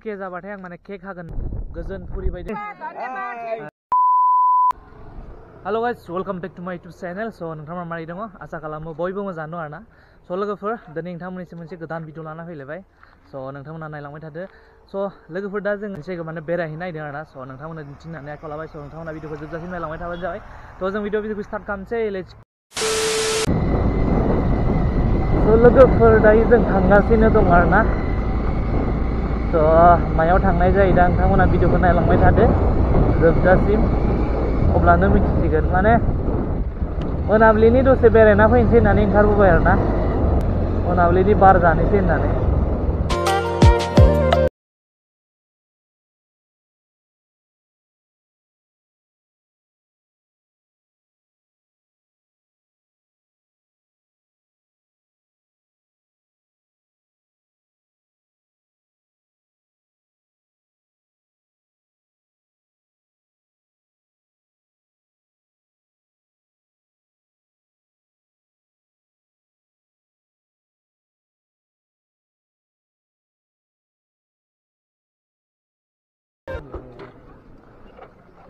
Bouquet जाबाथाय आं माने केक हागोन गोजोन फुरि बायदि hello guys welcome back to my YouTube channel so नोंथांमोना मारै दङ आसा खालामो बयबो मोजां दं आरोना सो लोगोफोर दिनै नोंथांमोननिसिम मोनसे गोदान भिडिअ लाना फैलायबाय सो नोंथांमोना नायलांबाय थादो सो लोगोफोर दा जों मोनसे माने बेरायहैनो नायदों आरोना सो नोंथांमोना दिन्थिनानै आखायाव लाबाय सो नोंथांमोना भिडिअखौ जोबजासिम नायलांबाय थाबानो जाबाय थ' जों भिडिअखौ स्टार्ट खालामनोसै लेट्स सो लोगोफोर दायो जों थांगासिनो दं आरोना स' मायाव थांनाय जायो दा नोंथांमोना भिडिअखौ नायलांबाय थादो जोबजासिम अब्लानो मिथिसिगोन माने मोनाबिलिनि दसे बेरायना फैनोसै होननानै ओंखारबोबाय आरोना मोनाबिलिनि बार जानोसै होननानै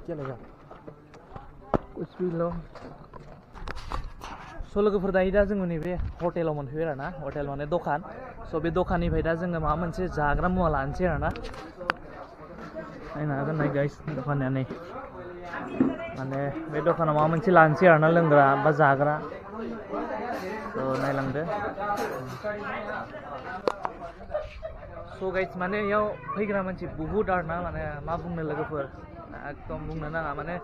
चलेगा कुछ भी लो स' लोगोफोर दायो दा जोङो नैबे हटेलाव मोनफैबाय आरोना हटेल माने दखान स' बे दखाननिफ्राय दा जोङो माबा मोनसे जाग्रा मुवा लानोसै आरोना नायनो हागोन नाय गाइस दखाना नै माने बे दखानाव माबा मोनसे लानोसै आरोना लोंग्रा बा जाग्रा स' नायलांदो स' गाइस माने इयाव फैग्रा मानसि बुहुद आरोना माने मा बुंनो लोगोफोर एकदम बुंनो नाङा माने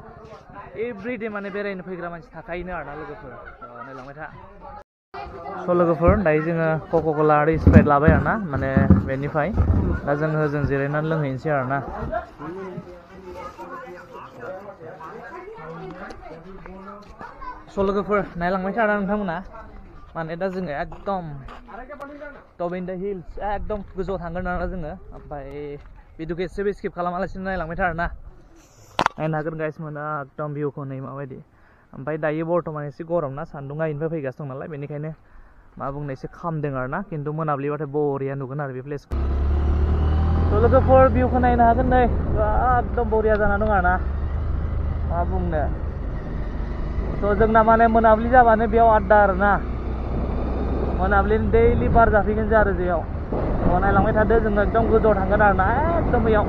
एभ्रिडे माने बेरायनो फैग्रा मानसि थाखायोनो आरोना लोगोफोर नायलांबाय था स' लोगोफोर दायो जोङो कक' कला आरो स्प्राइट लाबाय आरोना माने बेनिफ्राय दा जोङो ओजों जिरायनानै लोंहैनोसै आरोना स' लोगोफोर नायलांबाय था आरोना नोंथांमोना माने दा जोङो एकदम टप इन द हिल्स एकदम गोजौआव थांगोन आरोना जोङो ओमफ्राय भिडिअखौ एसेबो स्किप खालामालासिनो नायलांबाय था आरोना नायनो हागोन गाइस मोना एकदम भिउखौ नै माबायदि ओमफ्राय दायो बर्थमान एसे गरम ना सान्दुङा इनिफ्राय फैगासिनो दं नालाय बेनिखायनो मा बुंनो एसे खामदों आरोना खिन्थु मोनाबिलिबाथाय बरिया नुगोन आरो बे प्लेसखौ थ' लोगोफोर भिउखौ नायनो हागोन नै एकदम बरिया जाना दं आरोना मा बुंनो थ' जोंना माने मोनाबिलि जाबानो बेयाव आड्डा आरोना मोनाबिलिनि दैलि बार जाफैगोन जों आरो बेयाव थ' नायलांबाय थादो जोङो एकदम गोजौआव थांगोन आरोना एकदम बेयाव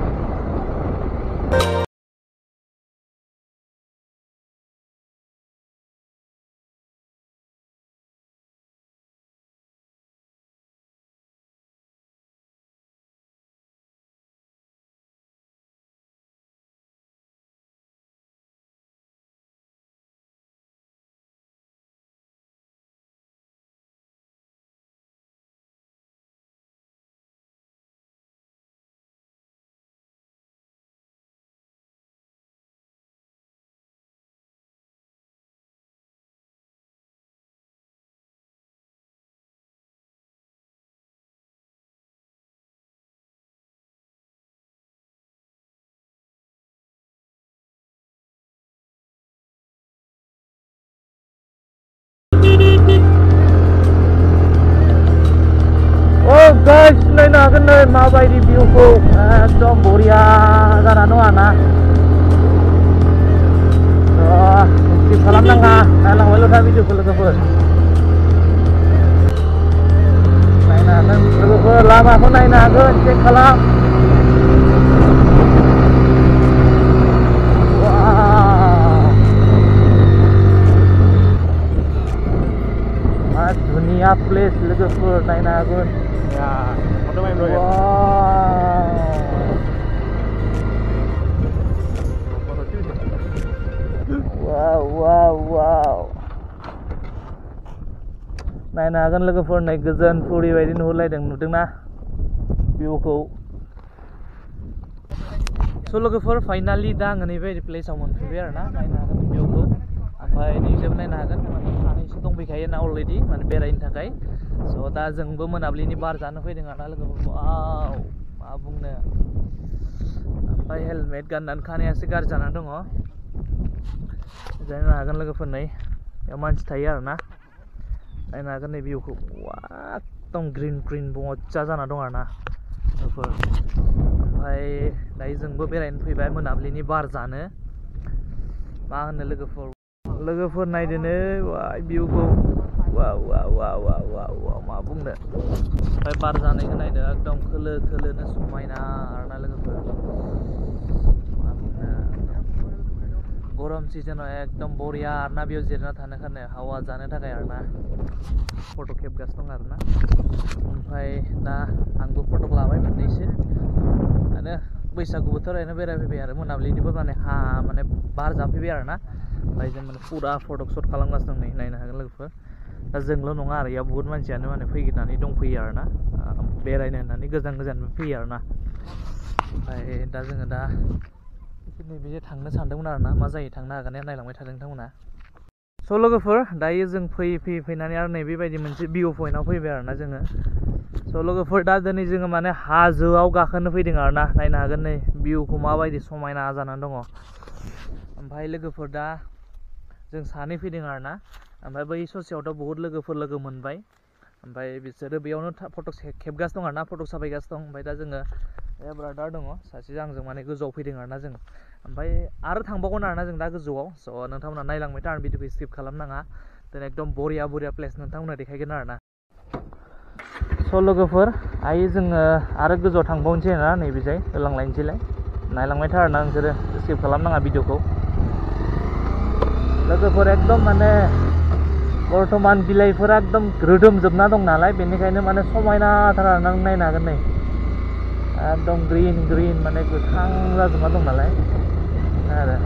guys naयनो हागोन नै माबायदि भिउखौ एकदम बरिया जाना दं आरोना स्किप खालामनाङा नायलांबायल' था भिडिअखौ लोगोफोर नायनो हागोन लोगोफोर लामाखौ नायनो हागोन चेक खालाम मा धुनिया प्लेस लोगोफोर नायनो हागोन ya foto main bro ya wow नायनो हागोन लोगोफोर नै गोजोन फुरि बायदि नुहुरलायदों नुदोंना भिउखौ स' लोगोफोर फाइनालि दा आङो नैबे प्लेसाव मोनफैबाय आरोना नायनो हागोन भिउखौ ओमफ्राय नैजोंबो नायनो हागोन माने सानैसो दंफैखायो ना अलरेडि माने बेरायनो थाखाय स' दा जोंबो मोनाबिलिनि बार जानो फैदों आरोना लोगोफोर वाव मा बुंनो ओमफ्राय हेलमेट गाननानै खानाया एसे गाज्रि जाना दङ नायनो हागोन लोगोफोर नै बेयाव मानसि थायो आरोना नायनो हागोन नै भिउखौ एकदम ग्रिन मजा जाना दं आरोना लोगोफोर ओमफ्राय दायो जोंबो बेरायनो फैबाय मोनाबिलिनि बार जानो मा होनो लोगोफोर नायदोनो भिउखौ वाव वाव वाव वाव वाव वाव मा बुंनो ओमफ्राय बार जानायखौ नायदो एकदम खोलो खोलोनो समायना आरोना लोगोफोर मा बुंनो गरम सिजनाव एकदम बरिया आरोना बेयाव जिरायना थानो खारनो हावा जानो थाखाय आरोना फट' खेबगासिनो दं आरोना ओमफ्राय दा आंबो फट' लाबाय मोननैसो आरो बैसागु बोथोरावनो बेरायफैबाय आरो मोनाबिलिनिबो माने बार जाफैबाय आरोना ओमफ्राय जों माने फुरा फट' शट खालामगासिनो दं नै नायनो हागोन लोगोफोर दा जोंल' नङा आरो इयाव बुहुत मानसियानो माने फैनानै दंफैयो आरोना बेरायनो होननानै गोजान फैयो आरोना ओमफ्राय दा जोङो दा नैबे थांनो सानदोंमोन आरोना मा जायो थांनो हागोन नायलांबाय थादों नोंथांमोना स' लोगोफोर दायो जों फैनानै आरो नैबेबायदि मोनसे भिउ पइन्टआव फैबाय आरोना जोङो स' लोगोफोर दा दिनै जोङो माने हाजोआव गाखोनो फैदों आरोना नायनो हागोन नै भिउखौ माबायदि समायना जानानै दङ ओमफ्राय लोगोफोर दा जों सानै फैदों आरोना ओमफ्राय बै ससेयावथ' बहुत लोगोफोर लोगो मोनबाय ओमफ्राय बिसोरो बेयावनो फट' खेबगासिनो दं आरोना फट' साफायगासिनो दं ओमफ्राय दा जोङो ब्रादार दङ सासे आंजों माने गोजौआव फैदों आरोना जों ओमफ्राय आरो थांबावगोन आरोना जों दा गोजौआव स' नोंथांमोना नायलांबाय था आरो भिडिअखौ स्किप खालामनाङा दिनै एकदम बरिया प्लेस नोंथांमोना देखायगोन आरोना स' लोगोफोर जोङो आरो गोजौआव थांबावनोसै आरोना नैबेजाय होलांलायनोसैलाय नायलांबाय था आरोना नोंसोरो स्किप खालामनाङा भिडिअखौ लोगोफोर एकदम माने बर्थमान बिलाइफोरा एकदम रोदोमजोबना दं नालाय बेनिखायनो माने समायनाथार आरोना नों नायनो हागोन नै एकदम ग्रिन माने गोथां जाजोबना दं नालाय आरो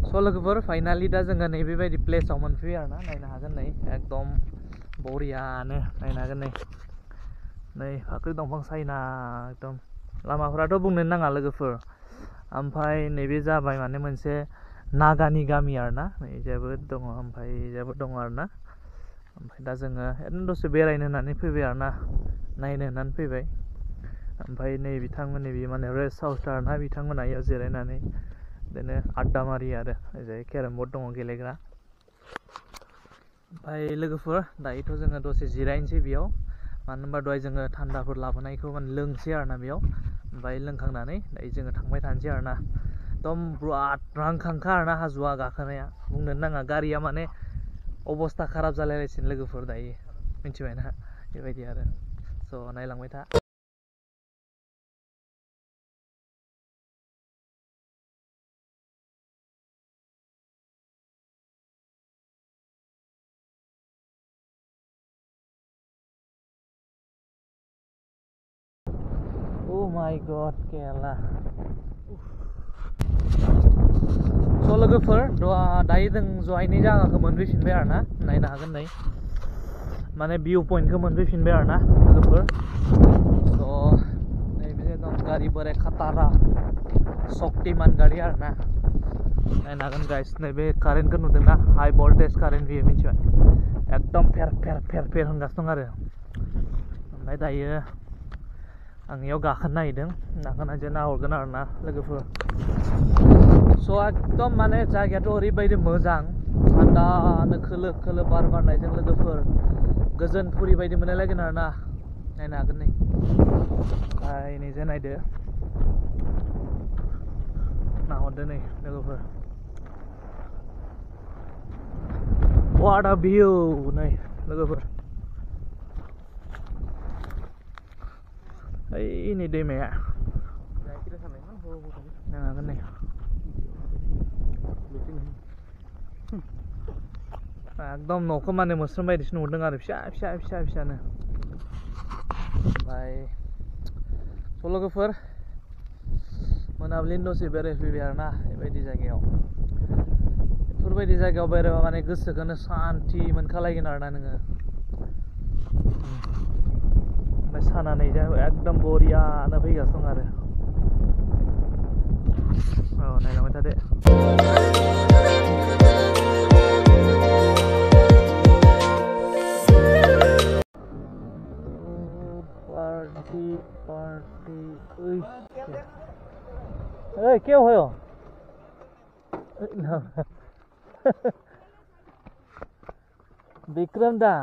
स' लोगोफोर फाइनालि दा जोङो नैबेबायदि प्लेसाव मोनफैबाय आरोना नायनो हागोन नै एकदम बरियानो नायनो हागोन नै फाख्रि दंफां सायना एकदम लामाफोराथ' बुंनोनो नाङा लोगोफोर ओमफ्राय नैबे जाबाय माने मोनसे नागानि गामि आरोना नै जेबो दङ ओमफ्राय जेबो दङ आरोना ओमफ्राय दा जोङो ओरैनो दसे बेरायनो होननानै फैबाय आरोना नायनो होननानै फैबाय ओमफ्राय नै बिथांमोननि बे माने रेस्ट हाउस आरोना बिथांमोना इयाव जिरायनानै बिदिनो आड्डा मारियो आरो ओरैजाय केरम बर्ड दङ गेलेग्रा ओमफ्राय लोगोफोर दायोथ' जोङो दसे जिरायनोसै बेयाव मानो होनबा दहाय जोङो थान्दाफोर लाबोनायखौ माने लोंसै आरोना बेयाव ओमफ्राय लोंखांनानै दायो जोङो थांबाय थानोसै आरोना एकदम बिराद रांखांखा आरोना हाजोआ गाखोनाया बुंनोनो नाङा गारिया माने अबस्था खाराब जालायलायसिगोन लोगोफोर दायो मिथिबायना बेबायदि आरो स' नायलांबाय था Oh my god, Kela. स' लोगोफोर दायो जों जहायनि जायगाखौ मोनफैफिनबाय आरोना नायनो हागोन नै माने भिउ पइन्टखौ मोनफैफिनबाय आरोना लोगोफोर स' नैबे दं गारि बोराय खातारा शक्तिमान गारि आरोना नायनो हागोन गाइस नैबे कारेन्टखौ नुदोंना हाई भल्टेज कारेन्ट बियो मिथिबाय एकदम फेर होनगासिनो दं आरो ओमफ्राय दायो आं इयाव गाखोनो नागिरदों गाखोनानै नाहरगोन आरोना लोगोफोर स' एकदम माने जायगायाथ' ओरैबायदि मोजां थान्दानो खोलो खोलो बार बारनायजों लोगोफोर गोजोन फुरि बायदि मोनलायलायगोन आरोना नायनो हागोन नै ओमफ्राय नैजे नायदो नाहरदो नै लोगोफोर वाट आ भिउ नै लोगोफोर नै दैमाया नायनो हागोन नै एकदम न'खौ माने मोस्रोम बायदिसो नुहुरदों आरो फिसानो ओमफ्राय स' लोगोफोर मोनाबिलिनि दसे बेरायफैबाय आरोना बेबायदि जायगायाव बेफोरबायदि जायगायाव बेरायबा माने गोसोखौनो सान्थि मोनखालायगोन आरोना नोङो ओमफ्राय साना नै एकदम बरियानो फैगासिनो दं आरो नायलांबाय थादो पार्टी ओए क्या हो विक्रम दा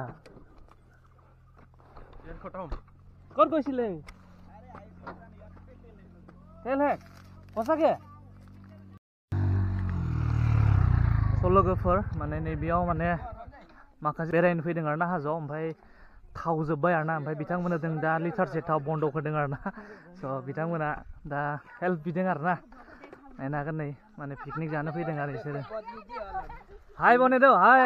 कौन কৈছিলে तेल है सचाके लोगोफोर माने नैबेयाव माने माखासे बेरायनो फैदों आरोना हाजोआव ओमफ्राय थाव जोब्बाय आरोना ओमफ्राय बिथांमोना जों दा लिटारसे थाव बन्द होदों आरोना स बिथांमोना दा हेल्प बिदों आरोना नायनो हागोन नै माने पिकनिक जानो फैदों आरो बिसोरो हाय बनेदो हाय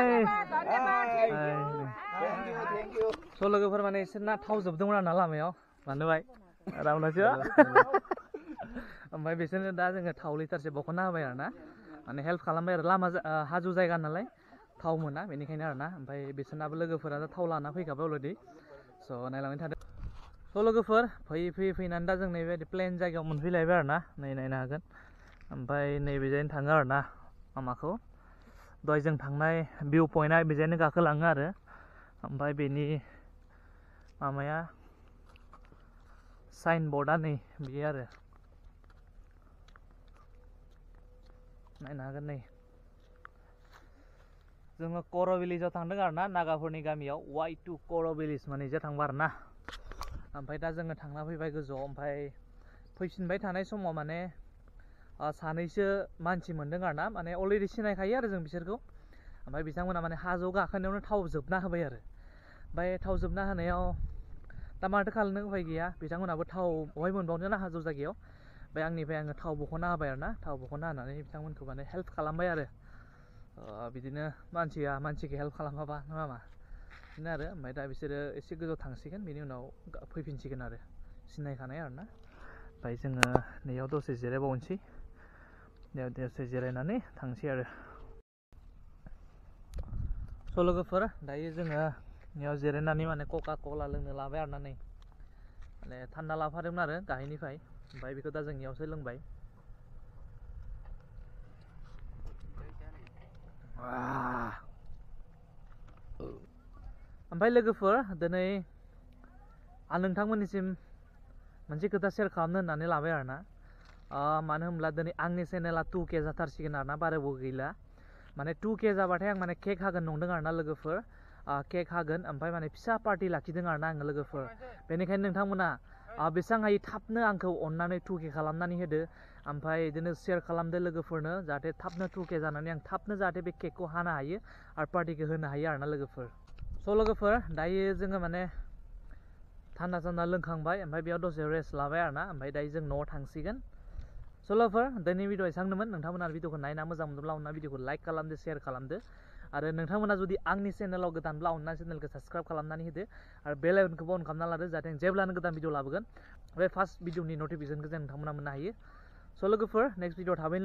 स लोगोफोर माने इसोरना थाव जोबदोंमोन आरोना लामायाव मानोबाय रावनासो ओमफ्राय बिसोरनो दा जोङो थाव लिटारसे बख'ना होबाय आरोना माने हेल्प खालामबाय आरो लामा हाजो जायगा नालाय थाव मोना बेनिखायनो आरोना ओमफ्राय बिसोरनाबो लोगोफोरा दा थाव लाना फैखाबाय अलरेडि स नायलांबाय थादों स लोगोफोर फैयै फैनानै दा जों नैबेबायदि प्लेन जायगायाव मोनफैलायबाय आरोना नै नायनो हागोन ओमफ्राय नैबेजायनो थाङो आरोना मामाखौ दहाय जों थांनाय भिउ पइन्टआ बेजायनो गाखोलाङो आरो ओमफ्राय बेनि मामाया साइन बर्डआ नै बियो आरो नायनो हागोन नै जोङो कर' भिलेजाव थांदों आरोना नागाफोरनि गामियाव Y2 कर' भिलेज माने इजा थांबा आरोना ओमफ्राय दा जोङो थांना फैबाय गोजौआव ओमफ्राय फैफिनबाय थानाय समाव माने सानैसो मानसि मोनदों आरोना माने अलरेडि सिनायखायो आरो जों बिसोरखौ ओमफ्राय बिथांमोना माने हाजोआव गाखोनायावनो थाव जोबना होबाय आरो ओमफ्राय थाव जोबना होनायाव दा माथो खालामनो उफाय गैया बिथांमोनाबो थाव बहाय मोनबावनो ना हाजो जायगायाव ओमफ्राय आंनिफ्राय आङो थाव बख'ना होबाय आरोना थाव बख'ना होनानै बिथांमोनखौ माने हेल्प खालामबाय आरो बिदिनो मानसिखौ हेल्प खालामाबा नङा मा बिदिनो आरो ओमफ्राय दा बिसोरो एसे गोजौ थांसिगोन बेनि उनाव फैफिनसिगोन आरो सिनायखानाय आरोना ओमफ्राय जोङो नैयाव दसे जिरायबावनोसै दसे जिरायनानै थांसै आरो स लोगोफोर दायो जोङो नैयाव जिरायनानै माने कका कला लोंनो लाबाय आरोना नै माने थान्दा लाफादोंमोन आरो गाहायनिफ्राय ओमफ्राय बेखौ दा जोंनियावसो लोंबाय ओमफ्राय लोगोफोर दिनै आं नोंथांमोननिसिम मोनसे खोथा शेयार खालामनो होननानै लाबाय आरोना मानो होनब्ला दिनै आंनि चेनेला 2K जाथारसिगोन आरोना बाराबो गैला माने 2K जाबाथाय आं माने केक हागोन नंदों आरोना लोगोफोर केक हागोन ओमफ्राय माने फिसा पार्टि लाखिदों आरोना आङो लोगोफोर बेनिखायनो नोंथांमोना बेसेबां हायो थाबनो आंखौ अननानै 2K खालामनानै होदो ओमफ्राय बिदिनो शेयार खालामदो लोगोफोरनो जाहाथे थाबनो 2K जानानै आं थाबनो जाहाथे बे केकखौ हानो हायो आरो पार्टिखौ होनो हायो आरोना लोगोफोर स लोगोफोर दायो जोङो माने थान्दा लोंखांबाय ओमफ्राय बेयाव दसे रेस्ट लाबाय आरोना ओमफ्राय दायो जों न'आव थांसिगोन स लोगोफोर दिनैनि भिडिअ एसांनोमोन नोंथांमोना भिडिअखौ नायना मोजां मोनोब्ला अनना भिडिअखौ लाइक खालामदो शेयार खालामदो आरो नोंथांमोना जुदि आंनि चेनेलाव गोदानब्ला अनना चेनेलखौ साबस्क्राइब खालामनानै होदो आरो बेल आइकनखौबो अन खालामना लादो जाहाथे जेब्लानो गोदान भिडिअ लाबोगोन बे फार्स्ट भिडिअनि नटिफिकेसनखौ जों नोंथांमोना मोननो हायो स लोगोफोर नेक्स्ट भिडिअ थाबैनो